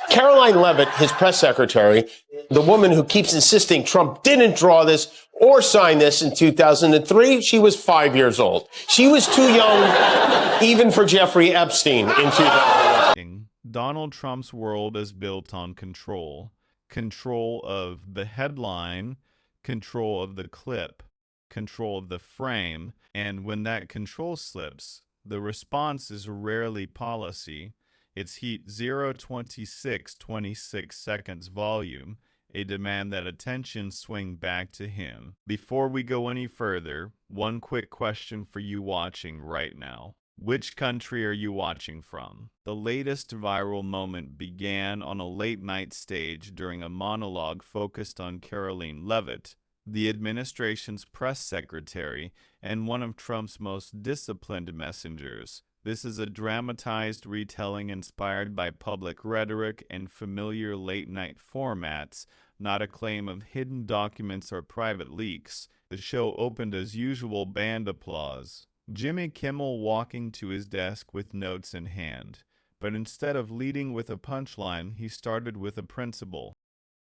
Karoline Leavitt, his press secretary, the woman who keeps insisting Trump didn't draw this or sign this in 2003, she was 5 years old. She was too young even for Jeffrey Epstein in 2003. Donald Trump's world is built on control. Control of the headline, control of the clip, control of the frame, and when that control slips, the response is rarely policy. It's heat 0.26 seconds volume, a demand that attention swing back to him. Before we go any further, one quick question for you watching right now. Which country are you watching from? The latest viral moment began on a late-night stage during a monologue focused on Karoline Leavitt, the administration's press secretary and one of Trump's most disciplined messengers. This is a dramatized retelling inspired by public rhetoric and familiar late-night formats, not a claim of hidden documents or private leaks. The show opened as usual band applause. Jimmy Kimmel walking to his desk with notes in hand. But instead of leading with a punchline, he started with a principle.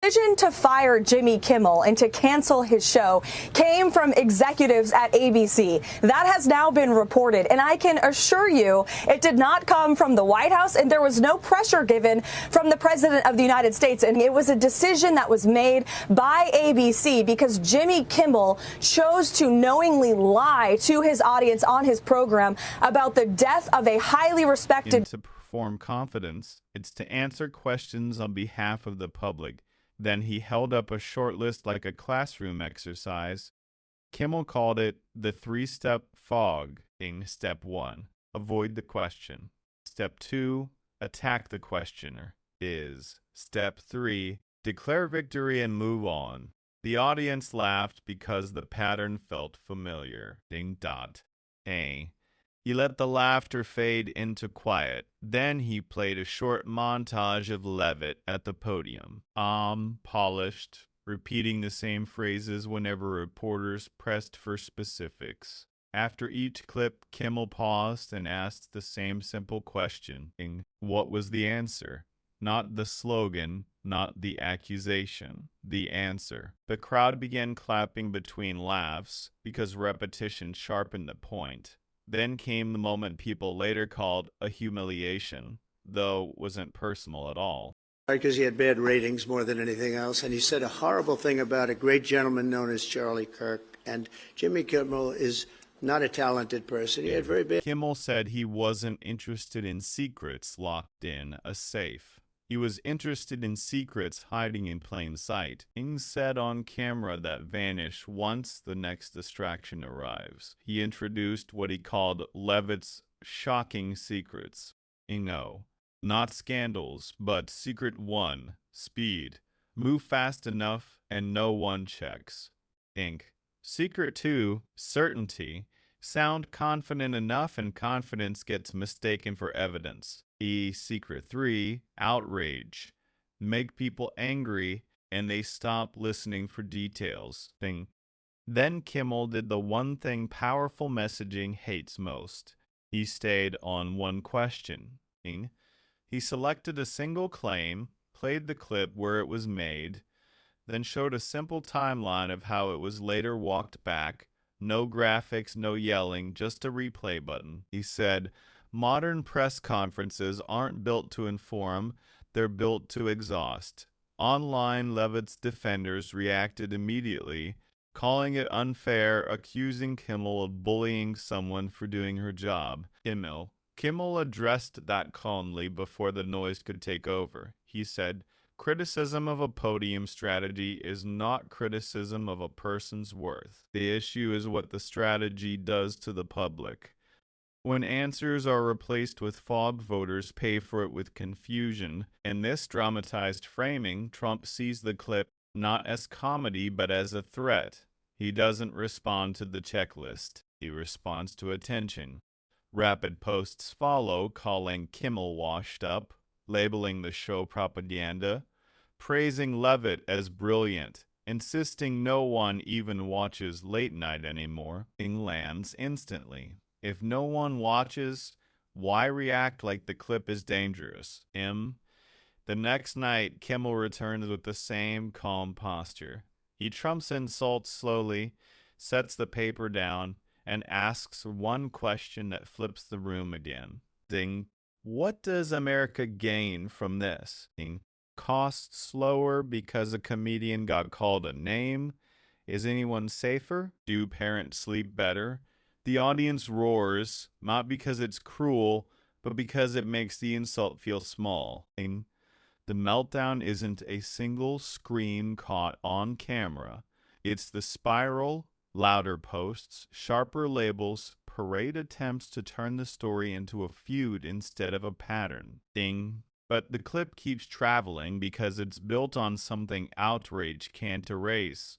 The decision to fire Jimmy Kimmel and to cancel his show came from executives at ABC. That has now been reported, and I can assure you it did not come from the White House, and there was no pressure given from the President of the United States. And it was a decision that was made by ABC because Jimmy Kimmel chose to knowingly lie to his audience on his program about the death of a highly respected... To perform confidence, it's to answer questions on behalf of the public. Then he held up a short list like a classroom exercise. Kimmel called it the three-step fog. In step 1, avoid the question. Step 2, attack the questioner. Step 3, declare victory and move on. The audience laughed because the pattern felt familiar. He let the laughter fade into quiet. Then he played a short montage of Leavitt at the podium. Polished, repeating the same phrases whenever reporters pressed for specifics. After each clip, Kimmel paused and asked the same simple question. What was the answer? Not the slogan, not the accusation. The answer. The crowd began clapping between laughs because repetition sharpened the point. Then came the moment people later called a humiliation, though wasn't personal at all. Because he had bad ratings more than anything else, and he said a horrible thing about a great gentleman known as Charlie Kirk, and Jimmy Kimmel is not a talented person. He had very bad... Kimmel said he wasn't interested in secrets locked in a safe. He was interested in secrets hiding in plain sight. Things said on camera that vanish once the next distraction arrives. He introduced what he called Leavitt's shocking secrets. Not scandals, but secret 1, speed. Move fast enough and no one checks. Secret 2, certainty. Sound confident enough and confidence gets mistaken for evidence. Secret 3, outrage. Make people angry and they stop listening for details. Then Kimmel did the one thing powerful messaging hates most. He stayed on one question. He selected a single claim, played the clip where it was made, then showed a simple timeline of how it was later walked back. No graphics, no yelling, just a replay button. He said, modern press conferences aren't built to inform, they're built to exhaust. Online, Leavitt's defenders reacted immediately, calling it unfair, accusing Kimmel of bullying someone for doing her job. Kimmel addressed that calmly before the noise could take over. He said, criticism of a podium strategy is not criticism of a person's worth. The issue is what the strategy does to the public. When answers are replaced with fog, voters pay for it with confusion. In this dramatized framing, Trump sees the clip not as comedy but as a threat. He doesn't respond to the checklist. He responds to attention. Rapid posts follow, calling Kimmel washed up, labeling the show propaganda, praising Leavitt as brilliant, insisting no one even watches late night anymore. Lands instantly. If no one watches, why react like the clip is dangerous? The next night, Kimmel returns with the same calm posture. He trumps insults slowly, sets the paper down, and asks one question that flips the room again. Ding. What does America gain from this? Ding. Cost slower because a comedian got called a name? Is anyone safer? Do parents sleep better? The audience roars, not because it's cruel, but because it makes the insult feel small. Ding. The meltdown isn't a single scream caught on camera. It's the spiral, louder posts, sharper labels, parade attempts to turn the story into a feud instead of a pattern. Ding. But the clip keeps traveling because it's built on something outrage can't erase.